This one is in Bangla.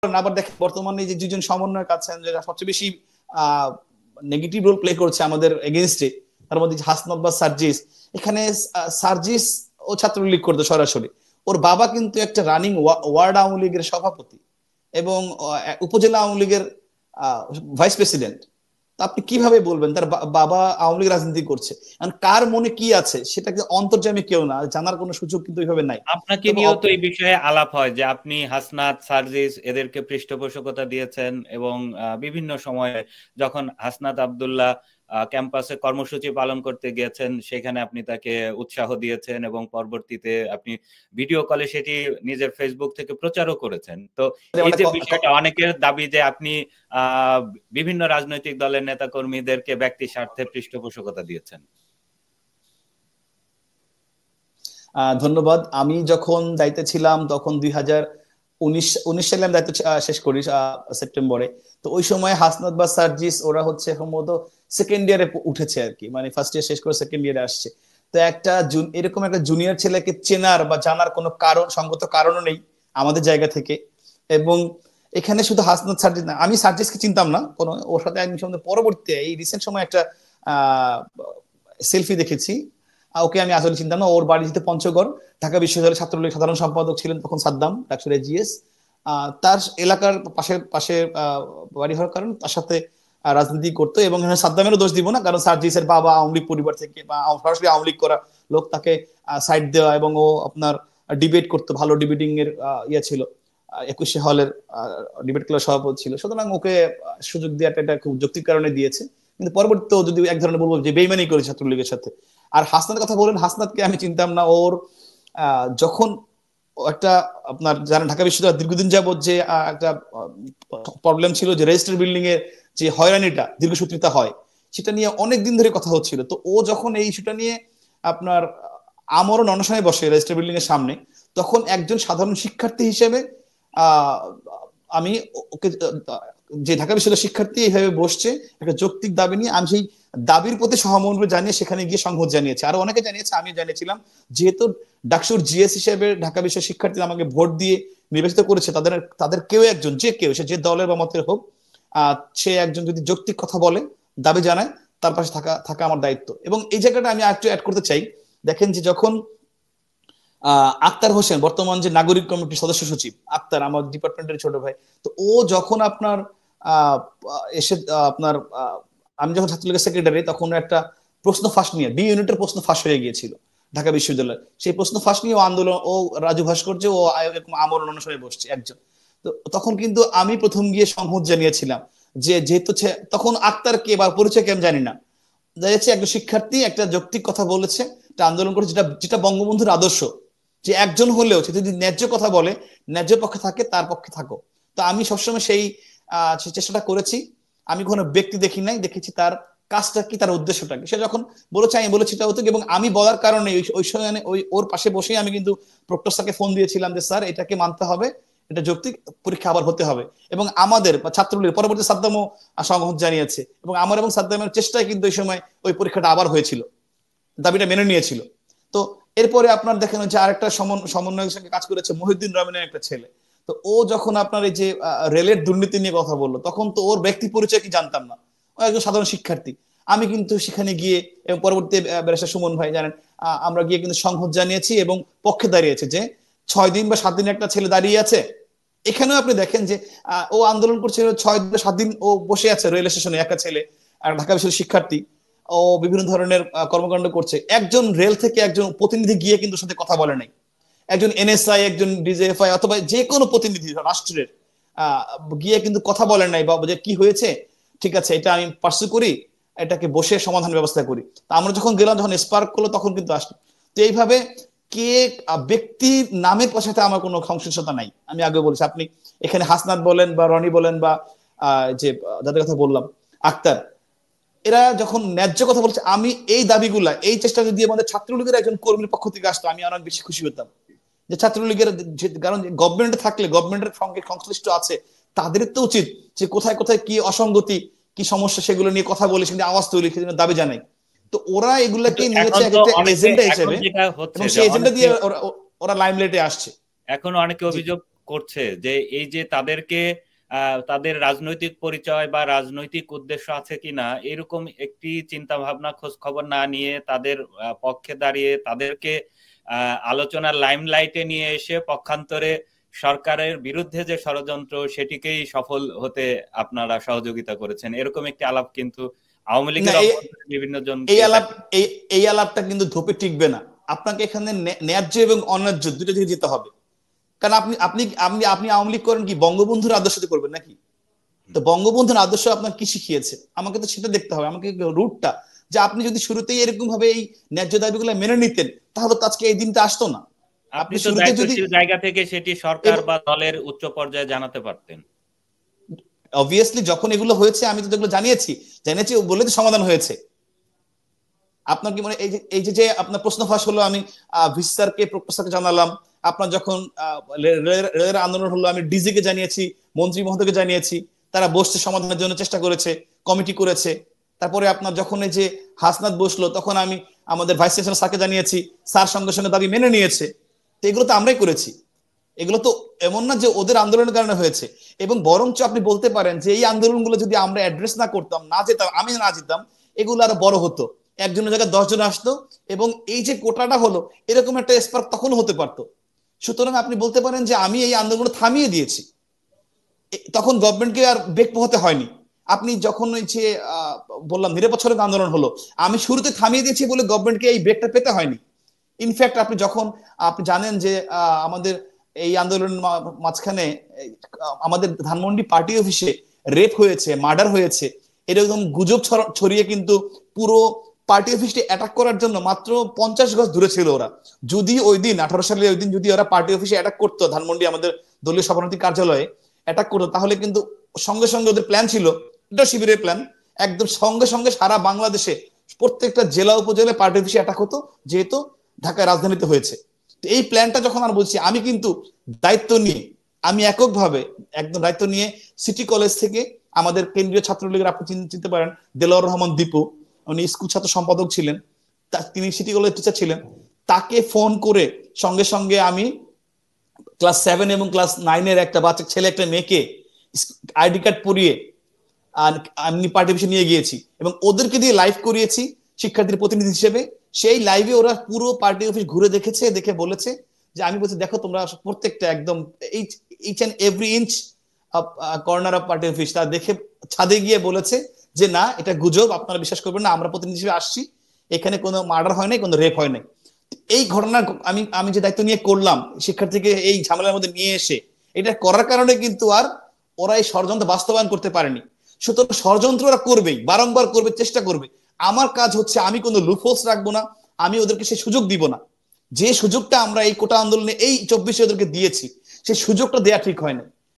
আবার দেখেন বর্তমানে যে দুজন সমন্বয়ক আছেন যারা সবচেয়ে বেশি নেগেটিভ রোল প্লে করছে আমাদের এগেইনস্টে, তার মধ্যে হাসনাত বা সার্জিস। এখানে সার্জিস ও ছাত্রলীগ করতো সরাসরি, ওর বাবা কিন্তু একটা রানিং ওয়ার্ড আওয়ামী লীগের সভাপতি এবং উপজেলা আওয়ামী লীগের ভাইস প্রেসিডেন্ট। আপনি কিভাবে বলবেন তার বাবা আওয়ামী লীগ রাজনীতি করছে? কার মনে কি আছে সেটা অন্তর্যামী কেউ না, জানার কোনো সুযোগ কিন্তু ওইভাবে নাই। আপনাকে নিয়েও তো এই বিষয়ে আলাপ হয় যে আপনি হাসনাত, সার্জিস এদেরকে পৃষ্ঠপোষকতা দিয়েছেন এবং বিভিন্ন সময়ে যখন হাসনাত আব্দুল্লাহ ক্যাম্পাসে কর্মসূচি পালন করতে গিয়েছেন সেখানে আপনি তাকে উৎসাহ দিয়েছেন এবং পরবর্তীতে আপনি ভিডিও কলে সেটি নিজের ফেসবুক থেকে প্রচারও করেছেন। তো এই যে বিষয়টা, অনেকের দাবি যে আপনি বিভিন্ন রাজনৈতিক দলের নেতাকর্মীদেরকে ব্যক্তি স্বার্থে পৃষ্ঠপোষকতা দিয়েছেন। ধন্যবাদ। আমি যখন দায়িত্বে ছিলাম তখন 2019 সালে আমি দায়িত্ব শেষ করি সেপ্টেম্বরে। তো ওই সময় হাসনাত বা সার্জিস ওরা হচ্ছে সম্ভবত সেকেন্ড ইয়ারে উঠেছে আর কি, মানে ফার্স্ট ইয়ার শেষ করে সেকেন্ড ইয়ারে আসছে। তো এরকম একটা জুনিয়র ছেলেকে চেনার বা জানার কোনো সঙ্গত কারণও নেই আমাদের জায়গা থেকে। এবং এখানে শুধু হাসনাত সার্জিস না, আমি সার্জিসকে চিনতাম না কোনো, ওর সাথে আমি পরবর্তী এই রিসেন্ট সময় একটা সেলফি দেখেছি। ওকে আমি আসলে চিন্তা না, ওর বাড়ি যেতে পঞ্চগড়, ঢাকা বিশ্ববিদ্যালয়ের ছাত্রলীগ সাধারণ সম্পাদক ছিলেন তখন সাদ্দাম, ডাক্তার জিএস। তার এলাকার পাশে পাশে বাড়ি হওয়ার কারণে তার সাথে রাজনীতি করতো। এবং সাদ্দামেরও দোষ দিব না, কারণ সার্জিসের বাবা আওয়ামী লীগ পরিবার থেকে বা সরাসরি আওয়ামী লীগ করা লোক, তাকে সাইড দেওয়া এবং ও আপনার ডিবেট করতো, ভালো ডিবেটিং এর ইয়ে ছিল, 21শে হলের ডিবেট ক্লাবের সভাপতি ছিল, সুতরাং ওকে সুযোগ দেওয়াটা এটা খুব যৌক্তিক কারণে দিয়েছে। কিন্তু পরবর্তীতে যদি এক ধরনের বলবো যে বেইমানি করে ছাত্রলীগের সাথে। আর হাসনাতের কথা বলেন, হাসনাতকে আমি চিনতাম না। ওর যখন একটা আপনার জানেন ঢাকা বিশ্ববিদ্যালয় দীর্ঘদিন যাবত যে একটা প্রবলেম ছিল যে রেজিস্টার বিল্ডিং এর যে হয়রানিটা দীর্ঘসূত্রিতা হয়, সেটা নিয়ে অনেক দিন ধরে কথা হচ্ছিল। তো ও যখন এই ইস্যুটা নিয়ে আপনার আমরণ অনশনে বসে রেজিস্টার বিল্ডিং এর সামনে, তখন একজন সাধারণ শিক্ষার্থী হিসেবে আমি ওকে, যে ঢাকা বিশ্ববিদ্যালয়ের শিক্ষার্থী এইভাবে বসছে একটা যৌক্তিক দাবি নিয়ে, আমি সেই দাবির প্রতি সহমর্মিতা জানিয়ে সেখানে গিয়ে সংহত জানিয়েছে। আরো অনেকে জানিয়েছে, আমি জানিয়েছিলাম। যেহেতু ডাকসুর জিএস হিসেবে ঢাকা বিশ্বের শিক্ষার্থী আমাকে ভোট দিয়ে নির্বাচিত করেছে, তাদের কেউ একজন, যে কেউ, সে যে দলের বা মতের হোক, সে একজন যদি যৌক্তিক কথা বলে, দাবি জানায়, তার পাশে থাকা আমার দায়িত্ব। এবং এই জায়গাটা আমি একটু অ্যাড করতে চাই। দেখেন যে যখন আক্তার হোসেন, বর্তমান যে নাগরিক কমিটির সদস্য সচিব আক্তার, আমার ডিপার্টমেন্টের ছোট ভাই, তো ও যখন আপনার এসে আপনার আমি যখন ছাত্রলীগের সেক্রেটারি, তখন একটা প্রশ্ন ফাঁস নিয়ে বি ইউনিটের প্রশ্ন ফাঁস হয়ে গিয়েছিল ঢাকা বিশ্ববিদ্যালয়। সেই প্রশ্ন ফাঁস নিয়ে ও আন্দোলন, ও রাজু ভাস্কর্য, ও আমরণ অনুসারে বসছে একজন। তো তখন কিন্তু আমি প্রথম গিয়ে সংহত জানিয়েছিলাম যে যেহেতু তখন আক্তার কে বা পরিচয় কে আমি জানি না, দেখছি একটা শিক্ষার্থী একটা যৌক্তিক কথা বলেছে, একটা আন্দোলন করেছে, যেটা যেটা বঙ্গবন্ধুর আদর্শ, যে একজন হলেও সে যদি ন্যায্য কথা বলে, ন্যায্য পক্ষে থাকে, তার পক্ষে থাকো। তো আমি সবসময় সেই চেষ্টাটা করেছি। আমি কোনো ব্যক্তি দেখি নাই, দেখেছি তার কাজটা কি, তার উদ্দেশ্যটা কি। সে যখন বলেছে আমি বলেছি এটা হতো, এবং আমি বলার কারণে ওই সময় ওর পাশে বসেই আমি কিন্তু প্রক্টর স্যারকে ফোন দিয়েছিলাম যে স্যার এটাকে মানতে হবে, এটা যৌক্তিক, পরীক্ষা আবার হতে হবে। এবং আমাদের ছাত্রলীগ পরবর্তী সাদ্দামও সংহত জানিয়েছে, এবং আমার এবং সাদ্দামের চেষ্টায় কিন্তু ওই সময় ওই পরীক্ষাটা আবার হয়েছিল, দাবিটা মেনে নিয়েছিল। তো এরপরে আপনার দেখেন যে আরেকটা সমন্বয়ের সঙ্গে কাজ করেছে মহিউদ্দিন রহমানের একটা ছেলে। তো ও যখন আপনার এই যে রেলের দুর্নীতি নিয়ে কথা বললো, তখন তো ওর ব্যক্তি পরিচয় কি জানতাম না, ও একজন সাধারণ শিক্ষার্থী। আমি কিন্তু সেখানে গিয়ে এবং পরবর্তী ব্যারিস্টার সুমন ভাই জানেন, আমরা গিয়ে কিন্তু সংহত জানিয়েছি এবং পক্ষে দাঁড়িয়েছে যে 6 দিন বা 7 দিন একটা ছেলে দাঁড়িয়ে আছে। এখানেও আপনি দেখেন যে ও আন্দোলন করছে 6 বা 7 দিন, ও বসে আছে রেল স্টেশনে, একটা ছেলে আর ঢাকা বিশ্ববিদ্যালয়ের শিক্ষার্থী, ও বিভিন্ন ধরনের কর্মকাণ্ড করছে। একজন রেল থেকে একজন প্রতিনিধি গিয়ে কিন্তু সাথে কথা বলে নাই, একজন এনএসআই, একজন ডিজিএফআই অথবা যে কোনো প্রতিনিধি রাষ্ট্রের গিয়ে কিন্তু কথা বলেন নাই, বাবা যে কি হয়েছে, ঠিক আছে এটা আমি পার্সু করি, এটাকে বসে সমাধান ব্যবস্থা করি। তা আমরা যখন গেলাম, যখন স্পার্ক করলো, তখন কিন্তু আসলো। তো এইভাবে কে ব্যক্তির নামের সাথে আমার কোনো সংশ্লিষ্টতা নাই। আমি আগে বলেছি, আপনি এখানে হাসনাত বলেন বা রনি বলেন বা যে যাদের কথা বললাম আক্তার, এরা যখন ন্যায্য কথা বলছে, আমি এই দাবিগুলা, এই চেষ্টা যদি আমাদের ছাত্রলীগের একজন কর্মীর পক্ষ থেকে আসতো, আমি অনেক বেশি খুশি হতাম। যে ছাত্রলীগের, কারণ গভর্নমেন্টে থাকলে, গভর্নমেন্টের সঙ্গে সংশ্লিষ্ট আছে, তাদের তো উচিত যে কোথায় কোথায় কি অসঙ্গতি, কি সমস্যা, সেগুলো নিয়ে কথা বলে, সেটা আওয়াজ তৈরি, সেজন্য দাবি জানাই। তো ওরা এগুলাকে নিয়েছে একটা এজেন্ডা হিসেবে, এবং সেই এজেন্ডা দিয়ে ওরা লাইমলাইটে আসছে। এখন অনেকে অভিযোগ করছে যে এই যে তাদেরকে তাদের রাজনৈতিক পরিচয় বা রাজনৈতিক উদ্দেশ্য আছে কিনা এরকম একটি চিন্তা ভাবনা খোঁজ খবর না নিয়ে তাদের পক্ষে দাঁড়িয়ে তাদেরকে আলোচনার লাইমলাইটে নিয়ে এসে পক্ষান্তরে সরকারের বিরুদ্ধে যে ষড়যন্ত্র সেটিকেই সফল হতে আপনারা সহযোগিতা করেছেন, এরকম একটি আলাপ কিন্তু আওয়ামী লীগের বিভিন্ন জন এই আলাপটা কিন্তু ধোপে টিকবে না। আপনাকে এখানে ন্যায্য এবং অন্যায্য দুটো দিকে যেতে হবে। কারণ আপনি আপনি আপনি আপনি আওয়ামী লীগ করেন কি বঙ্গবন্ধুর আদর্শতে করবেন নাকি? তো বঙ্গবন্ধুর আদর্শ আপনার কি শিখিয়েছে? আমাকে তো সেটা দেখতে হবে, আমাকে রুটটা, যে আপনি যদি শুরুতেই এরকম ভাবে এই ন্যায্য দাবিগুলো মেনে নিতেন তাহলে তো আজকে এই দিনটা আসতো না। আপনি তো দায়িত্বশীল জায়গা থেকে সেটি সরকার বা দলের উচ্চ পর্যায়ে জানাতে পারতেন। অবভিয়াসলি যখন এগুলো হয়েছে আমি তো এগুলো জানিয়েছি বলে তো সমাধান হয়েছে। আপনার কি মনে এই যে আপনার প্রশ্ন ফাঁস হলো, আমি ভিসি স্যারকে প্রফেসরকে জানালাম, আপনার যখন রেলের আন্দোলন হলো আমি ডিজি কে জানিয়েছি, মন্ত্রী মহোদয়কে জানিয়েছি, তারা বসতে সমাধানের জন্য চেষ্টা করেছে, কমিটি করেছে। তারপরে আপনার যখন এই যে হাসনাত বসলো তখন আমি আমাদের ভাইস চ্যান্সেলর স্যারকে জানিয়েছি, স্যার সঙ্গে সঙ্গে দাবি মেনে নিয়েছে। তো এগুলো তো আমরাই করেছি, এগুলো তো এমন না যে ওদের আন্দোলনের কারণে হয়েছে। এবং বরঞ্চ আপনি বলতে পারেন যে এই আন্দোলনগুলো যদি আমরা অ্যাড্রেস না করতাম, না যেতাম, আমি না যেতাম, এগুলো আরো বড় হতো, একজনের জায়গায় 10 জন আসতো, এবং এই যে কোটাটা হলো এরকম একটা স্পার্ক তখন হতে পারতো। সুতরাং আপনি বলতে পারেন যে আমি এই আন্দোলন থামিয়ে দিয়েছি, তখন গভর্নমেন্টকে আর বেগ পোহাতে হয়নি। আপনি যখন ওই যে বললাম নিরপেক্ষ আন্দোলন হলো, আমি শুরুতে থামিয়ে দিয়েছি বলে গভর্নমেন্টকে এই ব্রেকটা পেতে হয়নি। ইনফ্যাক্ট আপনি যখন আপনি জানেন যে আমাদের এই আন্দোলনের মাঝখানে আমাদের ধানমন্ডি পার্টি অফিসে রেপ হয়েছে, মার্ডার হয়েছে, এরকম গুজব ছড়িয়ে কিন্তু পুরো পার্টি অফিসটি অ্যাটাক করার জন্য মাত্র 50 গজ দূরে ছিল ওরা। যদি ওই দিন 18 সালে ওই দিন যদি ওরা পার্টি অফিসে অ্যাটাক করতো, ধানমন্ডি আমাদের দলীয় সভাপতি কার্যালয়ে অ্যাটাক করতো, তাহলে কিন্তু সঙ্গে সঙ্গে ওদের প্ল্যান ছিল, এটা শিবিরের প্ল্যান, একদম সঙ্গে সঙ্গে সারা বাংলাদেশে প্রত্যেকটা জেলা উপজেলায় পার্টি অফিসে অ্যাটাক হতো, যেহেতু ঢাকায় রাজধানীতে হয়েছে। এই প্ল্যানটা যখন আমি বলছি, আমি কিন্তু দায়িত্ব নিয়ে, আমি এককভাবে একদম দায়িত্ব নিয়ে সিটি কলেজ থেকে আমাদের কেন্দ্রীয় ছাত্রলীগের, আপনি চিনতে পারেন দেলোয়ার রহমান দীপু, উনি স্কুল ছাত্র সম্পাদক ছিলেন, তিনি সিটি কলেজ টিচার ছিলেন, তাকে ফোন করে সঙ্গে সঙ্গে আমি ক্লাস 7 এবং ক্লাস 9-এর একটা বাচ্চা ছেলে একটা মেয়েকে আইডি কার্ড পরিয়ে আমি পার্টি অফিসে নিয়ে গিয়েছি এবং ওদেরকে দিয়ে লাইভ করিয়েছি শিক্ষার্থীর প্রতিনিধি হিসেবে। সেই লাইভে ওরা পুরো পার্টি অফিস ঘুরে দেখেছে, দেখে বলেছে যে, আমি বলছি দেখো তোমরা প্রত্যেকটা একদম each and every inch corner of party office, তা দেখে ছাদে গিয়ে বলেছে যে না এটা গুজব, আপনারা বিশ্বাস করবেন না, আমরা প্রতিনিধি হিসেবে আসছি, এখানে কোনো মার্ডার হয় নাই, কোনো রেপ হয় নাই। এই ঘটনা আমি যে দায়িত্ব নিয়ে করলাম শিক্ষার্থীকে এই ঝামেলার মধ্যে নিয়ে এসে, এটা করার কারণে কিন্তু আর ওরা এই ষড়যন্ত্র বাস্তবায়ন করতে পারেনি। সুতরাং ষড়যন্ত্র ওরা করবেই, বারংবার করবে, চেষ্টা করবে। আমার কাজ হচ্ছে আমি কোনো লুপহোলস রাখবো না, আমি ওদেরকে সেই সুযোগ দিব না। যে সুযোগটা আমরা এই কোটা আন্দোলনে এই 24-এ ওদেরকে দিয়েছি, সেই সুযোগটা দেয়া ঠিক হয় না।